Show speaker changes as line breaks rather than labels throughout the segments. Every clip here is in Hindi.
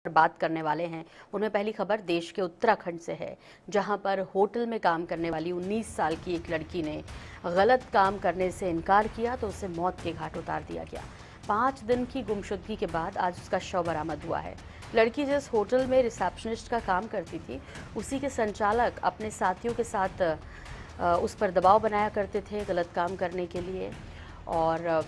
बात करने वाले हैं उनमें पहली खबर देश के उत्तराखंड से है, जहां पर होटल में काम करने वाली 19 साल की एक लड़की ने गलत काम करने से इनकार किया तो उसे मौत के घाट उतार दिया गया। 5 दिन की गुमशुदगी के बाद आज उसका शव बरामद हुआ है। लड़की जिस होटल में रिसेप्शनिस्ट का काम करती थी, उसी के संचालक अपने साथियों के साथ उस पर दबाव बनाया करते थे गलत काम करने के लिए। और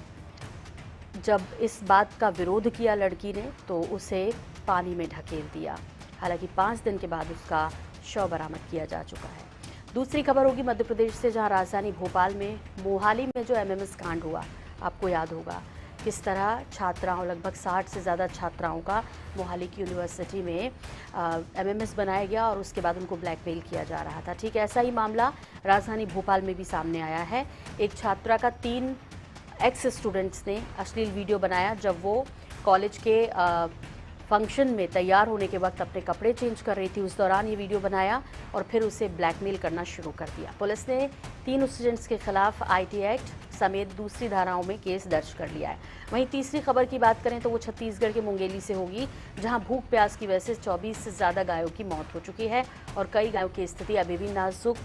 जब इस बात का विरोध किया लड़की ने तो उसे पानी में ढकेल दिया। हालांकि 5 दिन के बाद उसका शव बरामद किया जा चुका है। दूसरी खबर होगी मध्य प्रदेश से, जहां राजधानी भोपाल में मोहाली में जो एमएमएस कांड हुआ, आपको याद होगा किस तरह छात्राओं, लगभग 60 से ज़्यादा छात्राओं का मोहाली की यूनिवर्सिटी में एमएमएस बनाया गया और उसके बाद उनको ब्लैकमेल किया जा रहा था। ठीक ऐसा ही मामला राजधानी भोपाल में भी सामने आया है। एक छात्रा का 3 एक्स स्टूडेंट्स ने अश्लील वीडियो बनाया जब वो कॉलेज के फंक्शन में तैयार होने के वक्त अपने कपड़े चेंज कर रही थी। उस दौरान ये वीडियो बनाया और फिर उसे ब्लैकमेल करना शुरू कर दिया। पुलिस ने 3 स्टूडेंट्स के खिलाफ आईटी एक्ट समेत दूसरी धाराओं में केस दर्ज कर लिया है। वहीं तीसरी खबर की बात करें तो वो छत्तीसगढ़ के मुंगेली से होगी, जहां भूख प्यास की वजह से 24 से ज़्यादा गायों की मौत हो चुकी है और कई गायों की स्थिति अभी भी नाजुक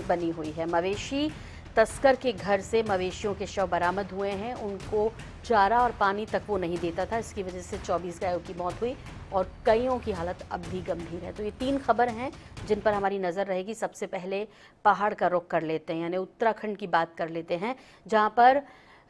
बनी हुई है। मवेशी तस्कर के घर से मवेशियों के शव बरामद हुए हैं। उनको चारा और पानी तक वो नहीं देता था, इसकी वजह से 24 गायों की मौत हुई और कईयों की हालत अब भी गंभीर है। तो ये 3 खबर हैं जिन पर हमारी नज़र रहेगी। सबसे पहले पहाड़ का रुख कर लेते हैं, यानी उत्तराखंड की बात कर लेते हैं, जहां पर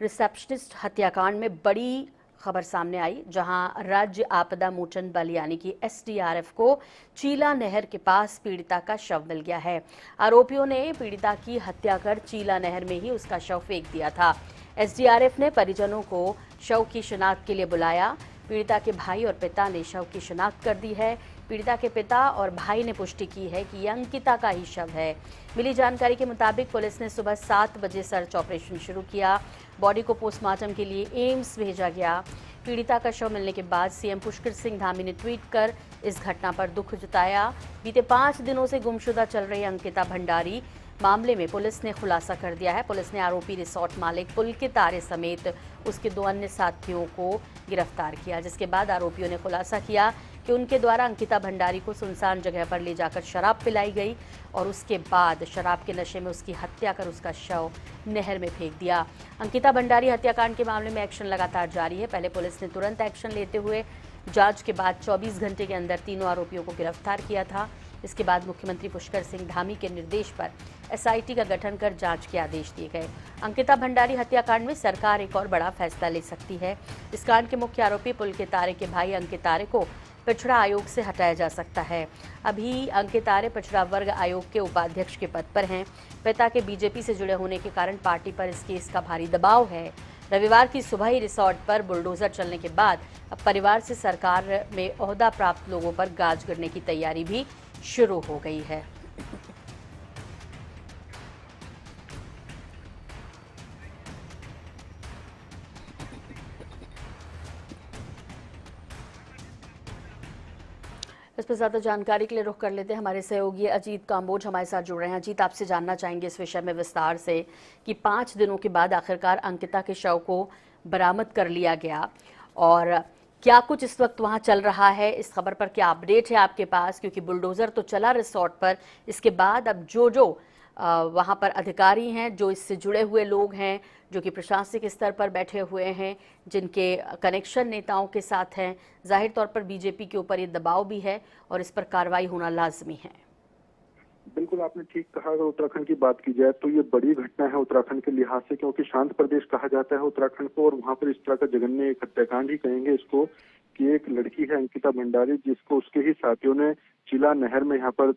रिसेप्शनिस्ट हत्याकांड में बड़ी खबर सामने आई, जहां राज्य आपदा मोचन बल यानी कि एसडीआरएफ को चीला नहर के पास पीड़िता का शव मिल गया है। आरोपियों ने पीड़िता की हत्या कर चीला नहर में ही उसका शव फेंक दिया था। एसडीआरएफ ने परिजनों को शव की शिनाख्त के लिए बुलाया। पीड़िता के भाई और पिता ने शव की शिनाख्त कर दी है। पीड़िता के पिता और भाई ने पुष्टि की है कि यह अंकिता का ही शव है। मिली जानकारी के मुताबिक पुलिस ने सुबह 7 बजे सर्च ऑपरेशन शुरू किया। बॉडी को पोस्टमार्टम के लिए एम्स भेजा गया। पीड़िता का शव मिलने के बाद सीएम पुष्कर सिंह धामी ने ट्वीट कर इस घटना पर दुख जताया। बीते 5 दिनों से गुमशुदा चल रही अंकिता भंडारी मामले में पुलिस ने खुलासा कर दिया है। पुलिस ने आरोपी रिसोर्ट मालिक पुलकित आर्य समेत उसके 2 अन्य साथियों को गिरफ्तार किया, जिसके बाद आरोपियों ने खुलासा किया कि उनके द्वारा अंकिता भंडारी को सुनसान जगह पर ले जाकर शराब पिलाई गई और उसके बाद शराब के नशे में उसकी हत्या कर उसका शव नहर में फेंक दिया। अंकिता भंडारी हत्याकांड के मामले में एक्शन लगातार जारी है। पहले पुलिस ने तुरंत एक्शन लेते हुए जांच के बाद 24 घंटे के अंदर तीनों आरोपियों को गिरफ्तार किया था। इसके बाद मुख्यमंत्री पुष्कर सिंह धामी के निर्देश पर एसआईटी का गठन कर जांच के आदेश दिए गए। अंकिता भंडारी हत्याकांड में सरकार एक और बड़ा फैसला ले सकती है। इस कांड के मुख्य आरोपी पुलकित आर्य के भाई अंकित आर्य को पिछड़ा आयोग से हटाया जा सकता है। अभी अंकित आर्य पिछड़ा वर्ग आयोग के उपाध्यक्ष के पद पर हैं। पिता के बीजेपी से जुड़े होने के कारण पार्टी पर इस केस का भारी दबाव है। रविवार की सुबह ही रिसोर्ट पर बुलडोजर चलने के बाद अब परिवार से सरकार में ओहदा प्राप्त लोगों पर गाज गिरने की तैयारी भी शुरू हो गई है। इस पर ज़्यादा जानकारी के लिए रुख कर लेते हैं। हमारे सहयोगी अजीत काम्बोज हमारे साथ जुड़ रहे हैं। अजीत, आपसे जानना चाहेंगे इस विषय में विस्तार से कि 5 दिनों के बाद आखिरकार अंकिता के शव को बरामद कर लिया गया और क्या कुछ इस वक्त वहां चल रहा है, इस खबर पर क्या अपडेट है आपके पास? क्योंकि बुलडोजर तो चला रिसोर्ट पर, इसके बाद अब जो वहां पर अधिकारी हैं, जो इससे जुड़े हुए लोग हैं, जो कि प्रशासनिक स्तर पर बैठे हुए हैं, जिनके कनेक्शन नेताओं के साथ हैं, जाहिर तौर पर बीजेपी के ऊपर ये दबाव भी है और इस पर कार्रवाई होना लाजमी है।
बिल्कुल, आपने ठीक कहा। अगर उत्तराखंड की बात की जाए तो ये बड़ी घटना है उत्तराखंड के लिहाज से, क्योंकि शांत प्रदेश कहा जाता है उत्तराखंड को और वहां पर इस तरह का जघन्य एक हत्याकांड ही कहेंगे इसको कि एक लड़की है अंकिता भंडारी, जिसको उसके ही साथियों ने चिला नहर में यहाँ पर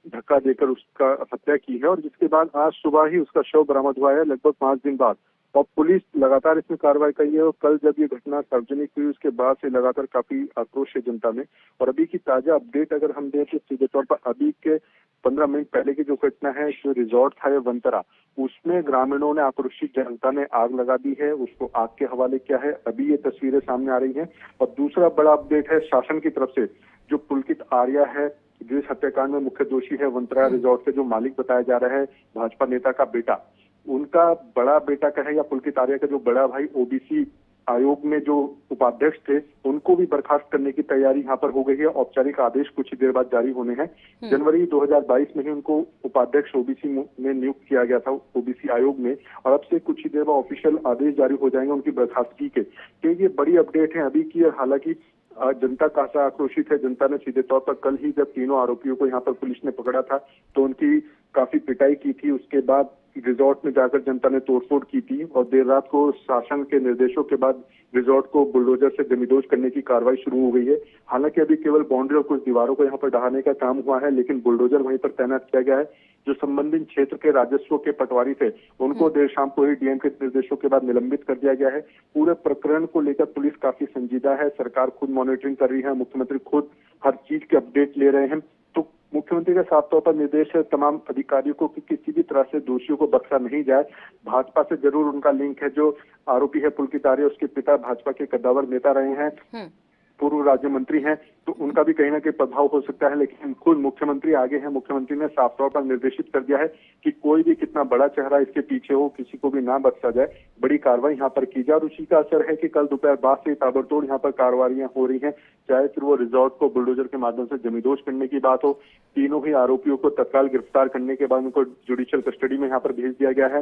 धक्का देकर उसका हत्या की है और जिसके बाद आज सुबह ही उसका शव बरामद हुआ है लगभग 5 दिन बाद। और पुलिस लगातार इसमें कार्रवाई की है और कल जब ये घटना सार्वजनिक हुई उसके बाद से लगातार काफी आक्रोश है जनता में। और अभी की ताजा अपडेट अगर हम दें तो सीधे तौर पर अभी के 15 मिनट पहले की जो घटना है, जो रिजॉर्ट था वंतरा, उसमें ग्रामीणों ने, आक्रोशित जनता ने आग लगा दी है, उसको आग के हवाले किया है। अभी ये तस्वीरें सामने आ रही हैं। और दूसरा बड़ा अपडेट है शासन की तरफ से, जो पुलकित आर्या है, जो इस हत्याकांड में मुख्य दोषी है, वंतरा रिजॉर्ट के जो मालिक बताया जा रहा है, भाजपा नेता का बेटा, उनका बड़ा बेटा कहे या पुलकित आर्या का जो बड़ा भाई ओबीसी आयोग में जो उपाध्यक्ष थे उनको भी बर्खास्त करने की तैयारी यहाँ पर हो गई है। औपचारिक आदेश कुछ ही देर बाद जारी होने हैं। जनवरी 2022 में ही उनको उपाध्यक्ष ओबीसी में नियुक्त किया गया था, ओबीसी आयोग में, और अब से कुछ ही देर बाद ऑफिशियल आदेश जारी हो जाएंगे उनकी बर्खास्तगी के। तो ये बड़ी अपडेट है अभी की। हालांकि जनता काफी आक्रोशित है। जनता ने सीधे तौर पर कल ही जब तीनों आरोपियों को यहाँ पर पुलिस ने पकड़ा था तो उनकी काफी पिटाई की थी। उसके बाद रिजॉर्ट में जाकर जनता ने तोड़फोड़ की थी और देर रात को शासन के निर्देशों के बाद रिजॉर्ट को बुलडोजर से जमींदोज करने की कार्रवाई शुरू हो गई है। हालांकि अभी केवल बाउंड्री और कुछ दीवारों को यहाँ पर ढहाने का काम हुआ है, लेकिन बुलडोजर वहीं पर तैनात किया गया है। जो संबंधित क्षेत्र के राजस्व के पटवारी थे उनको देर शाम को ही डीएम के निर्देशों के बाद निलंबित कर दिया गया है। पूरे प्रकरण को लेकर पुलिस काफी संजीदा है। सरकार खुद मॉनिटरिंग कर रही है, मुख्यमंत्री खुद हर चीज के अपडेट ले रहे हैं। तो मुख्यमंत्री का साफ तौर पर निर्देश है तमाम अधिकारियों को कि किसी भी तरह से दोषियों को बख्शा नहीं जाए। भाजपा से जरूर उनका लिंक है। जो आरोपी है पुलकित आर्य, उसके पिता भाजपा के कद्दावर नेता रहे हैं, पूर्व राज्य मंत्री हैं, तो उनका भी कहीं ना कहीं प्रभाव हो सकता है। लेकिन खुद मुख्यमंत्री आगे हैं। मुख्यमंत्री ने साफ तौर पर निर्देशित कर दिया है कि कोई भी कितना बड़ा चेहरा इसके पीछे हो, किसी को भी ना बख्शा जाए, बड़ी कार्रवाई यहाँ पर की जाए। और उसी का असर है कि कल दोपहर बाद से ताबड़तोड़ यहाँ पर कार्रवाइयां हो रही हैं, चाहे फिर वो रिजॉर्ट को बुलडोजर के माध्यम से जमींदोज करने की बात हो। तीनों ही आरोपियों को तत्काल गिरफ्तार करने के बाद उनको जुडिशियल कस्टडी में यहाँ पर भेज दिया गया है।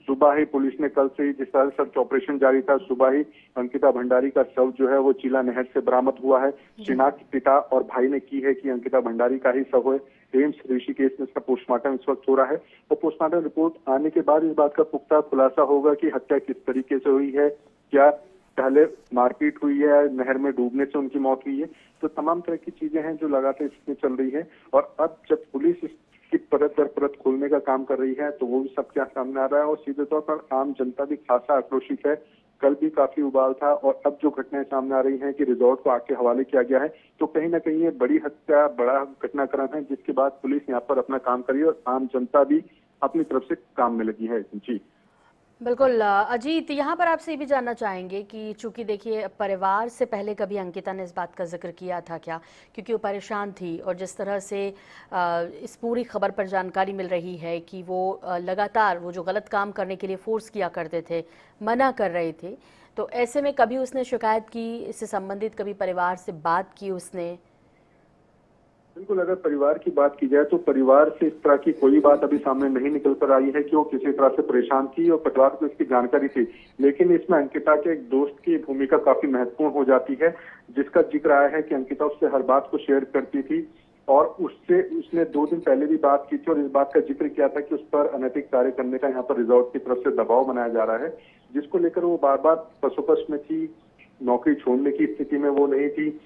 सुबह ही पुलिस ने कल से ही जिस तरह सर्च ऑपरेशन जारी था, सुबह ही अंकिता भंडारी का शव जो है वो चीला नहर से बरामद हुआ है। शिनाख्त पिता और भाई ने की है कि अंकिता भंडारी का ही शव है। एम्स ऋषिकेश में इसका पोस्टमार्टम इस वक्त हो रहा है और पोस्टमार्टम रिपोर्ट आने के बाद इस बात का पुख्ता खुलासा होगा कि हत्या किस तरीके से हुई है। क्या पहले मारपीट हुई है, नहर में डूबने से उनकी मौत हुई है। तो तमाम तरह की चीजें हैं जो लगातार इसमें चल रही है। और अब जब पुलिस इसकी परत दर परत खोलने का काम कर रही है तो वो भी सब क्या सामने आ रहा है। और सीधे तौर पर आम जनता भी खासा आक्रोशित है। कल भी काफी उबाल था और अब जो घटनाएं सामने आ रही हैं कि रिजॉर्ट को आग के हवाले किया गया है, तो कहीं ना कहीं ये बड़ी हत्या, बड़ा घटनाक्रम है जिसके बाद पुलिस यहाँ पर अपना काम करी और आम जनता भी अपनी तरफ से काम में लगी है। जी
बिल्कुल अजीत, यहाँ पर आपसे ये भी जानना चाहेंगे कि चूंकि देखिए परिवार से पहले कभी अंकिता ने इस बात का जिक्र किया था क्या, क्योंकि वो परेशान थी और जिस तरह से इस पूरी खबर पर जानकारी मिल रही है कि वो लगातार वो जो गलत काम करने के लिए फोर्स किया करते थे, मना कर रहे थे, तो ऐसे में कभी उसने शिकायत की, इससे संबंधित कभी परिवार से बात की उसने?
बिल्कुल, अगर परिवार की बात की जाए तो परिवार से इस तरह की कोई बात अभी सामने नहीं निकल कर आई है कि वो किसी तरह से परेशान थी और परिवार को इसकी जानकारी थी। लेकिन इसमें अंकिता के एक दोस्त की भूमिका काफी महत्वपूर्ण हो जाती है, जिसका जिक्र आया है कि अंकिता उससे हर बात को शेयर करती थी और उसने 2 दिन पहले भी बात की थी और इस बात का जिक्र किया था कि उस पर अनैतिक कार्य करने का यहाँ पर रिजॉर्ट की तरफ से दबाव बनाया जा रहा है, जिसको लेकर वो बार बार पसोपस में थी। नौकरी छोड़ने की स्थिति में वो नहीं थी,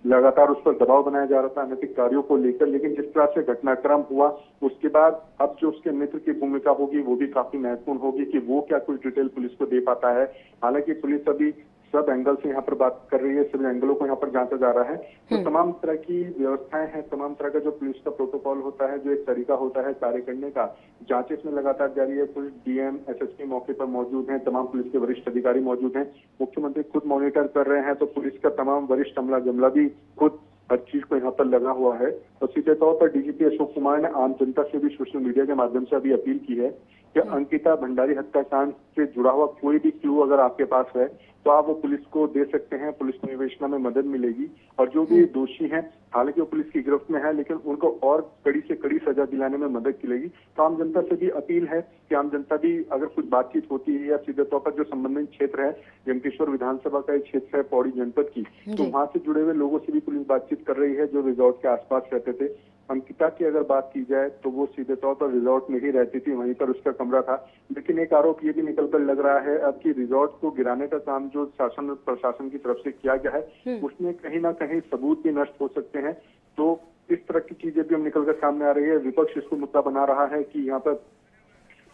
लगातार उस पर दबाव बनाया जा रहा था अनैतिक कार्यों को लेकर। लेकिन जिस तरह से घटनाक्रम हुआ उसके बाद अब जो उसके मित्र की भूमिका होगी वो भी काफी महत्वपूर्ण होगी कि वो क्या कुछ डिटेल पुलिस को दे पाता है। हालांकि पुलिस अभी सब एंगल से यहाँ पर बात कर रही है, सभी एंगलों को यहाँ पर जांचा जा रहा है। तो तमाम तरह की व्यवस्थाएं हैं, तमाम तरह का जो पुलिस का प्रोटोकॉल होता है, जो एक तरीका होता है कार्य करने का, जांच इसमें लगातार जारी है। पुलिस डीएम एसएसपी मौके पर मौजूद हैं, तमाम पुलिस के वरिष्ठ अधिकारी मौजूद हैं, मुख्यमंत्री खुद मॉनिटर कर रहे हैं। तो पुलिस का तमाम वरिष्ठ अमला जमला भी खुद हर चीज को यहाँ पर लगा हुआ है। और सीधे तौर पर डीजीपी अशोक कुमार ने आम जनता से भी सोशल मीडिया के माध्यम से अभी अपील की है कि अंकिता भंडारी हत्याकांड से जुड़ा हुआ कोई भी क्लू अगर आपके पास है तो आप वो पुलिस को दे सकते हैं। पुलिस निवेशना में मदद मिलेगी और जो भी दोषी हैं, हालांकि वो पुलिस की गिरफ्त में है, लेकिन उनको और कड़ी से कड़ी सजा दिलाने में मदद मिलेगी। तो आम जनता से भी अपील है कि आम जनता भी अगर कुछ बातचीत होती है या सीधे तौर पर जो संबंधित क्षेत्र है, यमकेश्वर विधानसभा का एक क्षेत्र है पौड़ी जनपद की, तो वहां से जुड़े हुए लोगों से भी पुलिस बातचीत कर रही है जो रिजॉर्ट के आसपास रहते थे। अंकिता की अगर बात की जाए तो वो सीधे तौर पर रिजॉर्ट में ही रहती थी, वहीं पर उसका कमरा था। लेकिन एक आरोप ये भी निकल कर लग रहा है अब कि रिजॉर्ट को गिराने का काम जो शासन और प्रशासन की तरफ से किया गया है उसमें कहीं ना कहीं सबूत भी नष्ट हो सकते हैं। तो इस तरह की चीजें भी हम निकल कर सामने आ रही है। विपक्ष इसको मुद्दा बना रहा है कि यहाँ पर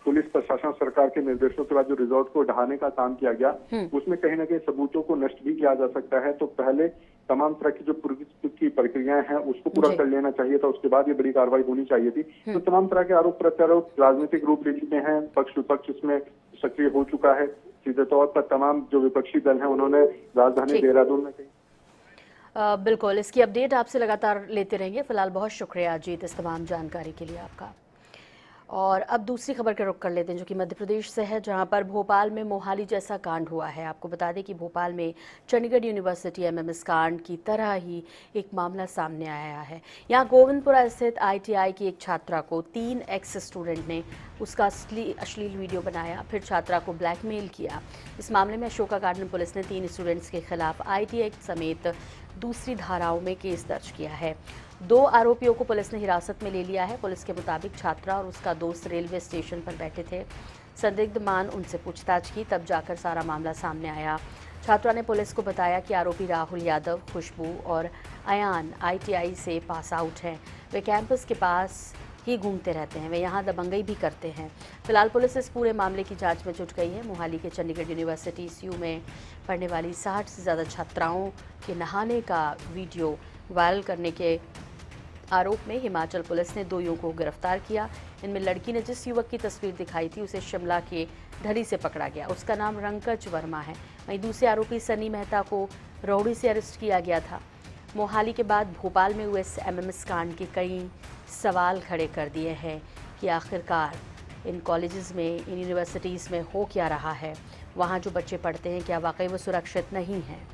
पुलिस प्रशासन सरकार के निर्देशों के बाद जो रिजॉर्ट को ढहाने का काम किया गया उसमें कहीं ना कहीं सबूतों को नष्ट भी किया जा सकता है। तो पहले तमाम तरह की जो पुलिस की प्रक्रियाएं हैं उसको पूरा कर लेना चाहिए था, उसके बाद ये बड़ी कार्रवाई होनी चाहिए थी। तो तमाम तरह के आरोप प्रत्यारोप राजनीतिक रूप ले चुके हैं, पक्ष विपक्ष इसमें सक्रिय हो चुका है। सीधे तौर पर तमाम जो विपक्षी दल है उन्होंने राजधानी देहरादून में कही।
बिल्कुल, इसकी अपडेट आपसे लगातार लेते रहेंगे। फिलहाल बहुत शुक्रिया अजीत इस तमाम जानकारी के लिए आपका। और अब दूसरी खबर का रुख कर लेते हैं जो कि मध्य प्रदेश से है, जहां पर भोपाल में मोहाली जैसा कांड हुआ है। आपको बता दें कि भोपाल में चंडीगढ़ यूनिवर्सिटी एमएमएस कांड की तरह ही एक मामला सामने आया है। यहां गोविंदपुरा स्थित आईटीआई की एक छात्रा को 3 एक्स स्टूडेंट ने उसका अश्लील वीडियो बनाया, फिर छात्रा को ब्लैकमेल किया। इस मामले में अशोका गार्डन पुलिस ने 3 स्टूडेंट्स के खिलाफ आईटी एक्ट समेत दूसरी धाराओं में केस दर्ज किया है। 2 आरोपियों को पुलिस ने हिरासत में ले लिया है। पुलिस के मुताबिक छात्रा और उसका दोस्त रेलवे स्टेशन पर बैठे थे। संदिग्ध मान उनसे पूछताछ की, तब जाकर सारा मामला सामने आया। छात्रा ने पुलिस को बताया कि आरोपी राहुल यादव, खुशबू और अयान आईटीआई से पास आउट हैं। वे कैंपस के पास ही घूमते रहते हैं, वे यहाँ दबंगई भी करते हैं। फिलहाल पुलिस इस पूरे मामले की जांच में जुट गई है। मोहाली के चंडीगढ़ यूनिवर्सिटी सीयू में पढ़ने वाली 60 से ज़्यादा छात्राओं के नहाने का वीडियो वायरल करने के आरोप में हिमाचल पुलिस ने 2 युवकों को गिरफ्तार किया। इनमें लड़की ने जिस युवक की तस्वीर दिखाई थी उसे शिमला के ढरी से पकड़ा गया। उसका नाम रंकज वर्मा है। वहीं दूसरे आरोपी सनी मेहता को रोहड़ी से अरेस्ट किया गया था। मोहाली के बाद भोपाल में हुए एमएमएस कांड के कई सवाल खड़े कर दिए हैं कि आखिरकार इन कॉलेजेस में, इन यूनिवर्सिटीज़ में हो क्या रहा है। वहाँ जो बच्चे पढ़ते हैं, क्या वाकई वो सुरक्षित नहीं हैं?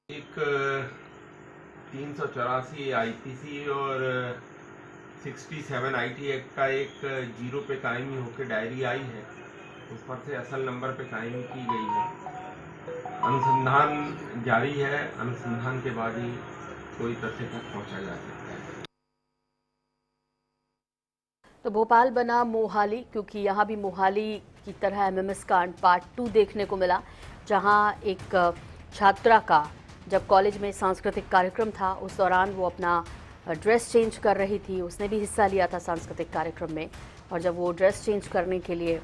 एक 384 आईपीसी और 67 आईटी एक्ट का एक 0 पे कायमी होकर डायरी आई है, उस पर से असल नंबर पे कायमी की गई है। अनुसंधान जारी है, अनुसंधान के बाद ही कोई तथ्य तक पहुंचा जा सकता है।
तो भोपाल बना मोहाली, क्योंकि यहाँ भी मोहाली की तरह एमएमएस कांड पार्ट 2 देखने को मिला, जहाँ एक छात्रा का जब कॉलेज में सांस्कृतिक कार्यक्रम था उस दौरान वो अपना ड्रेस चेंज कर रही थी। उसने भी हिस्सा लिया था सांस्कृतिक कार्यक्रम में, और जब वो ड्रेस चेंज करने के लिए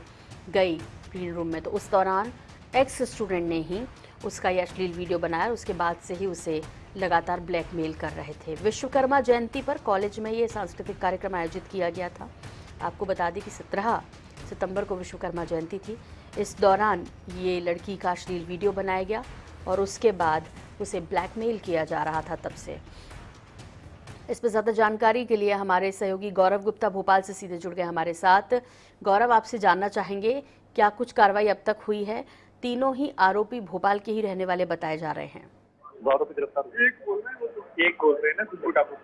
गई ग्रीन रूम में तो उस दौरान एक्स स्टूडेंट ने ही उसका ये अश्लील वीडियो बनाया। उसके बाद से ही उसे लगातार ब्लैकमेल कर रहे थे। विश्वकर्मा जयंती पर कॉलेज में ये सांस्कृतिक कार्यक्रम आयोजित किया गया था। आपको बता दें कि 17 सितंबर को विश्वकर्मा जयंती थी। इस दौरान ये लड़की का अश्लील वीडियो बनाया गया और उसके बाद उसे ब्लैकमेल किया जा रहा था तब से। इस पर ज़्यादा जानकारी के लिए हमारे सहयोगी गौरव गुप्ता भोपाल से सीधे जुड़ गए हमारे साथ। गौरव, आपसे जानना चाहेंगे क्या कुछ कार्रवाई अब तक हुई है? तीनों ही आरोपी भोपाल के ही रहने वाले बताए जा रहे हैं।
गौरव की गिरफ्तार एक बोल रहे हैं ना कुछ टापू।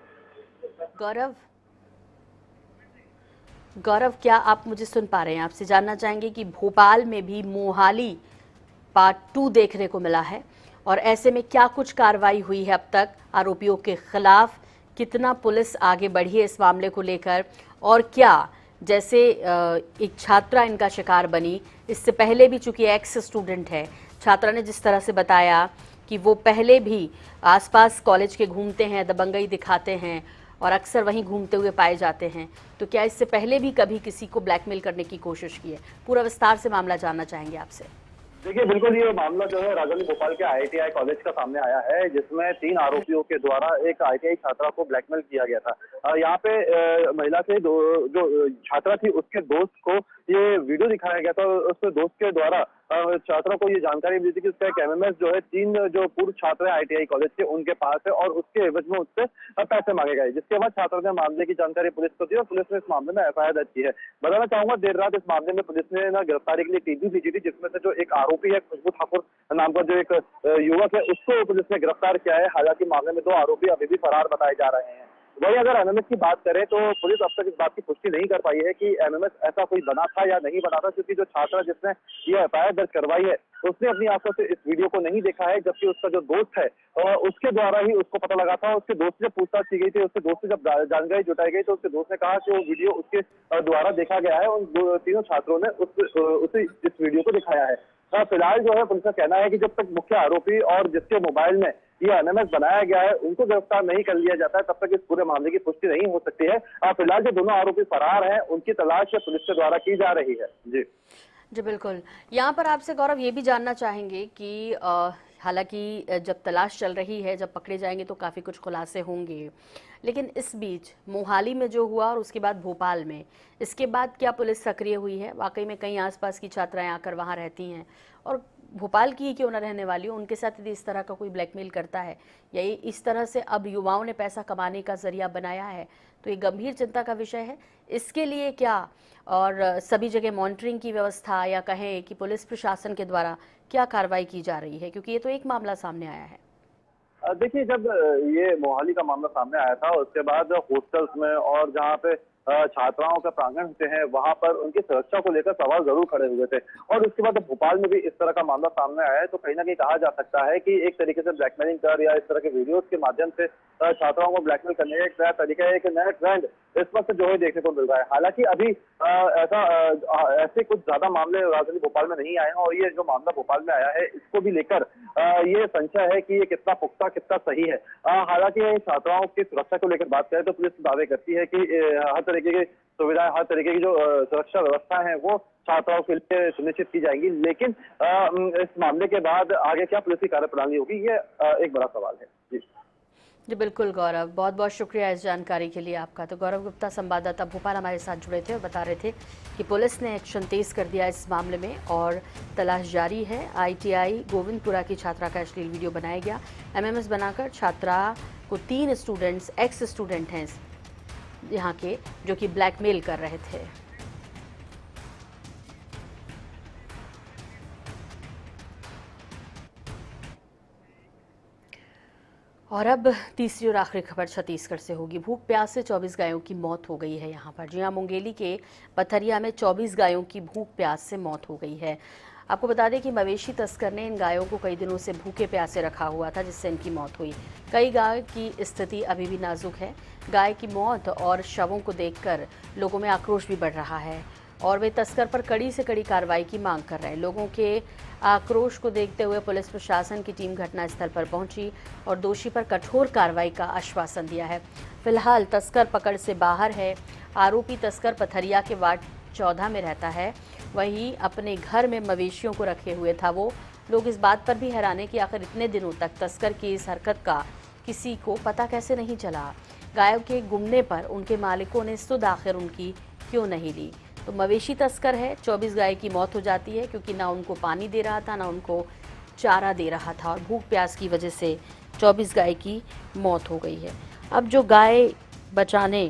गौरव, क्या आप मुझे सुन पा रहे हैं? आपसे जानना चाहेंगे कि भोपाल में भी मोहाली पार्ट 2 देखने को मिला है, और ऐसे में क्या कुछ कार्रवाई हुई है अब तक आरोपियों के खिलाफ? कितना पुलिस आगे बढ़ी है इस मामले को लेकर? और क्या जैसे एक छात्रा इनका शिकार बनी, इससे पहले भी चूंकि एक्स स्टूडेंट है, छात्रा ने जिस तरह से बताया कि वो पहले भी आसपास कॉलेज के घूमते हैं, दबंगई दिखाते हैं और अक्सर वहीं घूमते हुए पाए जाते हैं, तो क्या इससे पहले भी कभी किसी को ब्लैकमेल करने की कोशिश की है? पूरा विस्तार से मामला जानना चाहेंगे आपसे।
देखिए, बिल्कुल ये मामला जो है राजधानी भोपाल के आईटीआई कॉलेज का सामने आया है, जिसमें 3 आरोपियों के द्वारा एक आईटीआई छात्रा को ब्लैकमेल किया गया था। यहाँ पे महिला के जो छात्रा थी उसके दोस्त को ये वीडियो दिखाया गया था। उसके दोस्त के द्वारा छात्रा को ये जानकारी मिली थी कि उसका एक एमएमएस जो है 3 जो पूर्व छात्र है आईटीआई कॉलेज के उनके पास है और उसके एवज में उससे पैसे मांगे गए, जिसके बाद छात्रा ने मामले की जानकारी पुलिस को दी और पुलिस ने इस मामले में एफआईआर दर्ज की है। बताना चाहूंगा, देर रात इस मामले में पुलिस ने ना गिरफ्तारी के लिए टीम भी भेजी थी, जिसमें से जो एक आरोपी है खुशबू ठाकुर नाम का जो एक युवक है उसको पुलिस ने गिरफ्तार किया है। हालांकि मामले में 2 आरोपी अभी भी फरार बताए जा रहे हैं। वही अगर एमएमएस की बात करें तो पुलिस अब तक इस बात की पुष्टि नहीं कर पाई है कि एमएमएस ऐसा कोई बना था या नहीं बना था, क्योंकि जो छात्रा जिसने ये एफआईआर दर्ज करवाई है उसने अपनी आंखों से इस वीडियो को नहीं देखा है, जबकि उसका जो दोस्त है उसके द्वारा ही उसको पता लगा था। उसके दोस्त से पूछताछ की गई थी, उसके दोस्त से जब जानकारी जुटाई गई तो उसके दोस्त ने कहा कि वो वीडियो उसके द्वारा देखा गया है। उन तीनों छात्रों ने उसे इस वीडियो को दिखाया है। फिलहाल जो है पुलिस का कहना है कि जब तक मुख्य आरोपी और जिसके मोबाइल में ये एमएमएस बनाया गया है उनको गिरफ्तार नहीं कर लिया जाता है, तब तक इस पूरे मामले की पुष्टि नहीं हो सकती है। फिलहाल जो दोनों आरोपी फरार हैं उनकी तलाश पुलिस के द्वारा की जा रही है। जी
जी बिल्कुल। यहाँ पर आपसे गौरव ये भी जानना चाहेंगे कि हालांकि जब तलाश चल रही है, जब पकड़े जाएंगे तो काफ़ी कुछ खुलासे होंगे, लेकिन इस बीच मोहाली में जो हुआ और उसके बाद भोपाल में, इसके बाद क्या पुलिस सक्रिय हुई है? वाकई में कई आसपास की छात्राएं आकर वहाँ रहती हैं, और भोपाल की ही क्यों न रहने वाली हो, उनके साथ यदि इस तरह का कोई ब्लैकमेल करता है या ये इस तरह से अब युवाओं ने पैसा कमाने का जरिया बनाया है, तो ये गंभीर चिंता का विषय है। इसके लिए क्या और सभी जगह मॉनिटरिंग की व्यवस्था या कहें कि पुलिस प्रशासन के द्वारा क्या कार्रवाई की जा रही है, क्योंकि ये तो एक मामला सामने आया है।
देखिए, जब ये मोहाली का मामला सामने आया था, उसके बाद हॉस्टल्स में और जहाँ पे छात्राओं का प्रांगण होते हैं, वहां पर उनकी सुरक्षा को लेकर सवाल जरूर खड़े हुए थे। और उसके बाद भोपाल में भी इस तरह का मामला सामने आया है, तो कहीं ना कहीं कहा जा सकता है कि एक तरीके से ब्लैकमेलिंग कर या इस तरह के वीडियोज के माध्यम से छात्राओं को ब्लैकमेल करने का एक नया तरीका, एक नया ट्रेंड इस वक्त जो है देखने को मिल रहा है। हालांकि अभी ऐसे कुछ ज्यादा मामले राजधानी भोपाल में नहीं आए हैं, और ये जो मामला भोपाल में आया है, इसको भी लेकर ये संशय है कि ये कितना पुख्ता, कितना सही है। हालांकि छात्राओं की सुरक्षा को लेकर बात करें तो पुलिस दावे करती है कि हर तरीके की सुविधाएं, हर तरीके की जो सुरक्षा व्यवस्था है वो छात्राओं के लिए सुनिश्चित की जाएंगी। लेकिन इस मामले के बाद आगे क्या पुलिस की कार्यप्रणाली होगी, ये एक बड़ा सवाल है। जी
जी बिल्कुल गौरव, बहुत बहुत शुक्रिया इस जानकारी के लिए आपका। तो गौरव गुप्ता, संवाददाता भोपाल, हमारे साथ जुड़े थे और बता रहे थे कि पुलिस ने एक्शन तेज कर दिया इस मामले में और तलाश जारी है। ITI गोविंदपुरा की छात्रा का अश्लील वीडियो बनाया गया, MMS बनाकर छात्रा को 3 स्टूडेंट्स, एक्स स्टूडेंट हैं यहाँ के, जो कि ब्लैकमेल कर रहे थे। और अब तीसरी और आखिरी खबर छत्तीसगढ़ से होगी। भूख प्यास से 24 गायों की मौत हो गई है यहाँ पर। जी हाँ, मुंगेली के पथरिया में 24 गायों की भूख प्यास से मौत हो गई है। आपको बता दें कि मवेशी तस्कर ने इन गायों को कई दिनों से भूखे प्यासे रखा हुआ था, जिससे इनकी मौत हुई। कई गाय की स्थिति अभी भी नाजुक है। गाय की मौत और शवों को देखकर लोगों में आक्रोश भी बढ़ रहा है और वे तस्कर पर कड़ी से कड़ी कार्रवाई की मांग कर रहे हैं। लोगों के आक्रोश को देखते हुए पुलिस प्रशासन की टीम घटनास्थल पर पहुंची और दोषी पर कठोर कार्रवाई का आश्वासन दिया है। फिलहाल तस्कर पकड़ से बाहर है। आरोपी तस्कर पथरिया के वार्ड 14 में रहता है। वहीं अपने घर में मवेशियों को रखे हुए था वो। लोग इस बात पर भी हैरान है कि आखिर इतने दिनों तक तस्कर की इस हरकत का किसी को पता कैसे नहीं चला। गायों के गुमने पर उनके मालिकों ने सुध आखिर उनकी क्यों नहीं ली। तो मवेशी तस्कर है, 24 गाय की मौत हो जाती है क्योंकि ना उनको पानी दे रहा था, ना उनको चारा दे रहा था, और भूख प्यास की वजह से 24 गाय की मौत हो गई है। अब जो गाय बचाने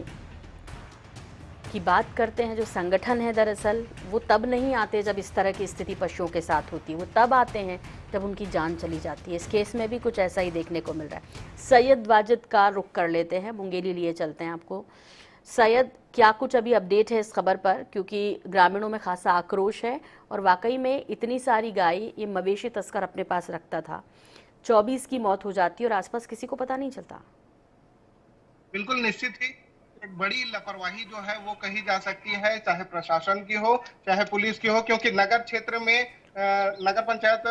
की बात करते हैं, जो संगठन है, दरअसल वो तब नहीं आते जब इस तरह की स्थिति पशुओं के साथ होती है, वो तब आते हैं जब उनकी जान चली जाती है। इस केस में भी कुछ ऐसा ही देखने को मिल रहा है। सैयद वाजिद का रुख कर लेते हैं, मुंगेली लिए चलते हैं आपको। सैयद, क्या कुछ अभी अपडेट है इस खबर पर, क्योंकि ग्रामीणों में खासा आक्रोश है और वाकई में इतनी सारी गाय ये मवेशी तस्कर अपने पास रखता था, 24 की मौत हो जाती है और आसपास किसी को पता नहीं चलता।
बिल्कुल निश्चित ही एक बड़ी लापरवाही जो है वो कही जा सकती है, चाहे प्रशासन की हो चाहे पुलिस की हो, क्योंकि नगर क्षेत्र में नगर पंचायत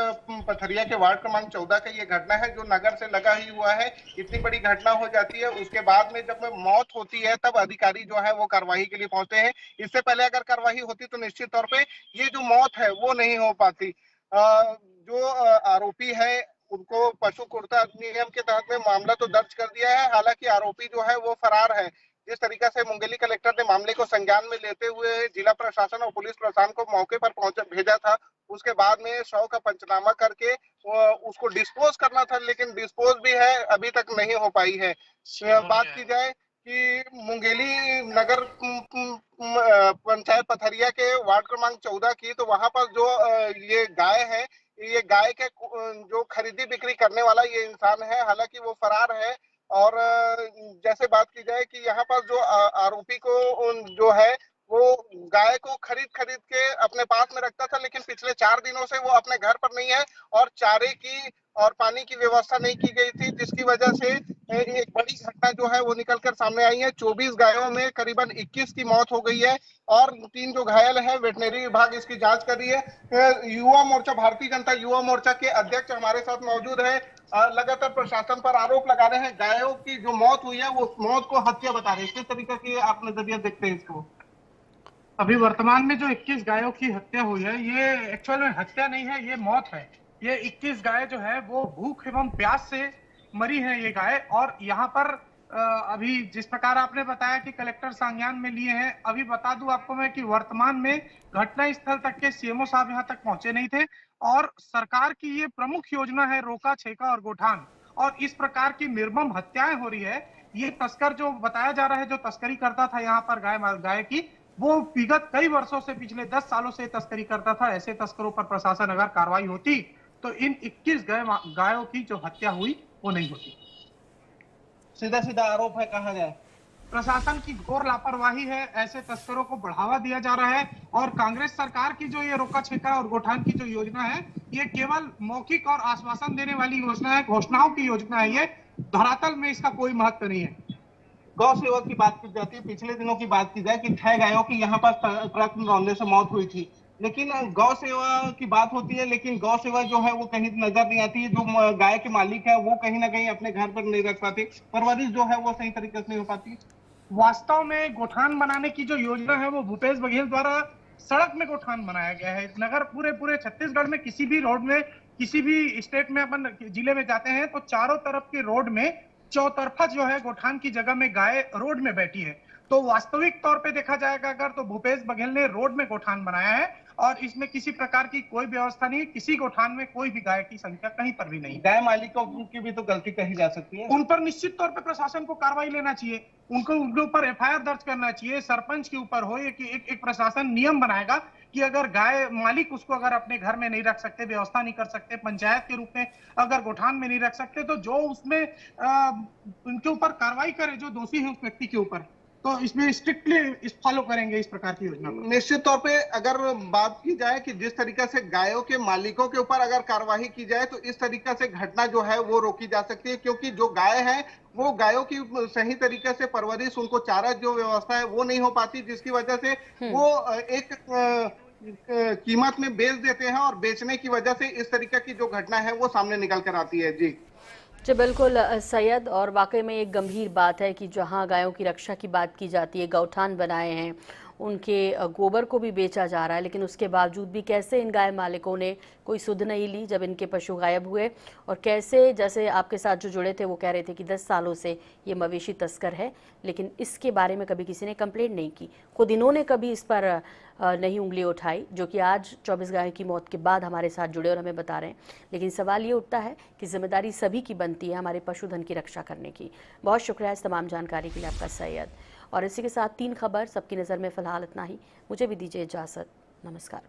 पथरिया के वार्ड क्रमांक 14 का ये घटना है जो नगर से लगा ही हुआ है। इतनी बड़ी घटना हो जाती है, उसके बाद में जब मौत होती है तब अधिकारी जो है वो कार्रवाई के लिए पहुंचते हैं। इससे पहले अगर कार्रवाई होती तो निश्चित तौर पे ये जो मौत है वो नहीं हो पाती। जो आरोपी है उनको पशु क्रूरता अधिनियम के तहत में मामला तो दर्ज कर दिया है, हालांकि आरोपी जो है वो फरार है। जिस तरीके से मुंगेली कलेक्टर ने मामले को संज्ञान में लेते हुए जिला प्रशासन और पुलिस प्रशासन को मौके पर भेजा था, उसके बाद में शव का पंचनामा करके उसको डिस्पोज करना था, लेकिन डिस्पोज भी है अभी तक नहीं हो पाई है। बात की जाए कि मुंगेली नगर पंचायत पथरिया के वार्ड क्रमांक 14 की, तो वहां पर जो ये गाय है, ये गाय के जो खरीदी बिक्री करने वाला ये इंसान है, हालांकि वो फरार है। और जैसे बात की जाए कि यहाँ पर जो आरोपी को जो है वो गाय को खरीद के अपने पास में रखता था, लेकिन पिछले 4 दिनों से वो अपने घर पर नहीं है और चारे की और पानी की व्यवस्था नहीं की गई थी, जिसकी वजह से एक बड़ी घटना जो है वो निकलकर सामने आई है। 24 गायों में करीबन 21 की मौत हो गई है और 3 जो घायल है, वेटनरी विभाग इसकी जांच कर रही है। युवा मोर्चा, भारतीय जनता युवा मोर्चा के अध्यक्ष हमारे साथ मौजूद है, लगातार प्रशासन पर आरोप लगा रहे हैं। गायों की जो मौत हुई है वो मौत को हत्या बता रहे हैं, किस तरीके की आप नजरिया देखते हैं इसको? अभी वर्तमान में जो 21 गायों की हत्या हुई है, ये एक्चुअल में हत्या नहीं है, ये मौत है। ये 21 गाय जो है वो भूख एवं प्यास से मरी है ये गाय। और यहाँ पर अभी जिस प्रकार आपने बताया कि कलेक्टर संज्ञान में लिए हैं, अभी बता दूं आपको मैं कि वर्तमान में घटना स्थल तक के सीएमओ साहब यहाँ तक पहुंचे नहीं थे। और सरकार की ये प्रमुख योजना है रोका छेका और गोठान, और इस प्रकार की निर्मम हत्याएं हो रही है। ये तस्कर जो बताया जा रहा है, जो तस्करी करता था यहाँ पर गाय की, वो विगत कई वर्षों से, पिछले 10 सालों से तस्करी करता था। ऐसे तस्करों पर प्रशासन अगर कार्रवाई होती तो इन 21 गायों की जो हत्या हुई वो नहीं होती। सीधा सीधा आरोप है, कहा जाए प्रशासन की घोर लापरवाही है। ऐसे तस्करों को बढ़ावा दिया जा रहा है। और कांग्रेस सरकार की जो ये रोका छेका और गोठान की जो योजना है, ये केवल मौखिक और आश्वासन देने वाली योजना है, घोषणाओं की योजना है। ये धरातल में इसका कोई महत्व नहीं है। गौ सेवा की बात की जाती है, पिछले दिनों की बात की जाए कि 6 गायों की यहाँ पर ट्रक में रौंदने से मौत हुई थी। लेकिन गौ सेवा की बात होती है, लेकिन गौ सेवा जो है वो कहीं नजर नहीं आती है। जो गाय के मालिक है वो कहीं ना कहीं अपने घर पर नहीं रख पाते, परवरिश जो है वो सही तरीके से नहीं हो पाती। वास्तव में गोठान बनाने की जो योजना है वो भूपेश बघेल द्वारा सड़क में गोठान बनाया गया है। नगर पूरे छत्तीसगढ़ में किसी भी रोड में, किसी भी स्टेट में, अपन जिले में जाते हैं तो चारों तरफ के रोड में चौतरफा जो है गोठान की जगह में गाय रोड में बैठी है। तो वास्तविक तौर पे देखा जाएगा अगर, तो भूपेश बघेल ने रोड में गोठान बनाया है और इसमें किसी प्रकार की कोई व्यवस्था नहीं है। किसी गोठान में कोई भी गाय की संख्या कहीं पर भी नहीं। गाय मालिकों की भी तो गलती कही जा सकती है। उन पर निश्चित तौर पे प्रशासन को कार्रवाई लेना चाहिए, उनके ऊपर एफआईआर दर्ज करना चाहिए। सरपंच के ऊपर हो एक प्रशासन नियम बनाएगा कि अगर गाय मालिक उसको अगर अपने घर में नहीं रख सकते, व्यवस्था नहीं कर सकते, पंचायत के रूप में अगर गोठान में नहीं रख सकते, तो जो उसमें उनके ऊपर कार्रवाई करे, जो दोषी है उस व्यक्ति के ऊपर, तो इसमें स्ट्रिक्टली फॉलो करेंगे इस प्रकार की योजना को।
निश्चित तौर पे अगर बात की जाए कि जिस तरीके से गायों के मालिकों के ऊपर अगर कार्रवाई की जाए तो इस तरीके से घटना जो है वो रोकी जा सकती है, क्योंकि जो गाय है वो गायों की सही तरीके से परवरिश, उनको चारा जो व्यवस्था है वो नहीं हो पाती, जिसकी वजह से वो एक कीमत में बेच देते हैं और बेचने की वजह से इस तरीके की जो घटना है वो सामने निकल कर आती है। जी
बिल्कुल सैयद, और वाकई में एक गंभीर बात है कि जहां गायों की रक्षा की बात की जाती है, गौठान बनाए हैं, उनके गोबर को भी बेचा जा रहा है, लेकिन उसके बावजूद भी कैसे इन गाय मालिकों ने कोई सुध नहीं ली जब इनके पशु गायब हुए, और कैसे, जैसे आपके साथ जो जुड़े थे वो कह रहे थे कि 10 सालों से ये मवेशी तस्कर है, लेकिन इसके बारे में कभी किसी ने कंप्लेंट नहीं की, खुद इन्होंने कभी इस पर नहीं उंगली उठाई, जो कि आज 24 गायों की मौत के बाद हमारे साथ जुड़े और हमें बता रहे हैं। लेकिन सवाल ये उठता है कि जिम्मेदारी सभी की बनती है हमारे पशुधन की रक्षा करने की। बहुत शुक्रिया इस तमाम जानकारी के लिए आपका सैयद। और इसी के साथ 3 खबर सबकी नज़र में फ़िलहाल इतना ही। मुझे भी दीजिए इजाज़त। नमस्कार।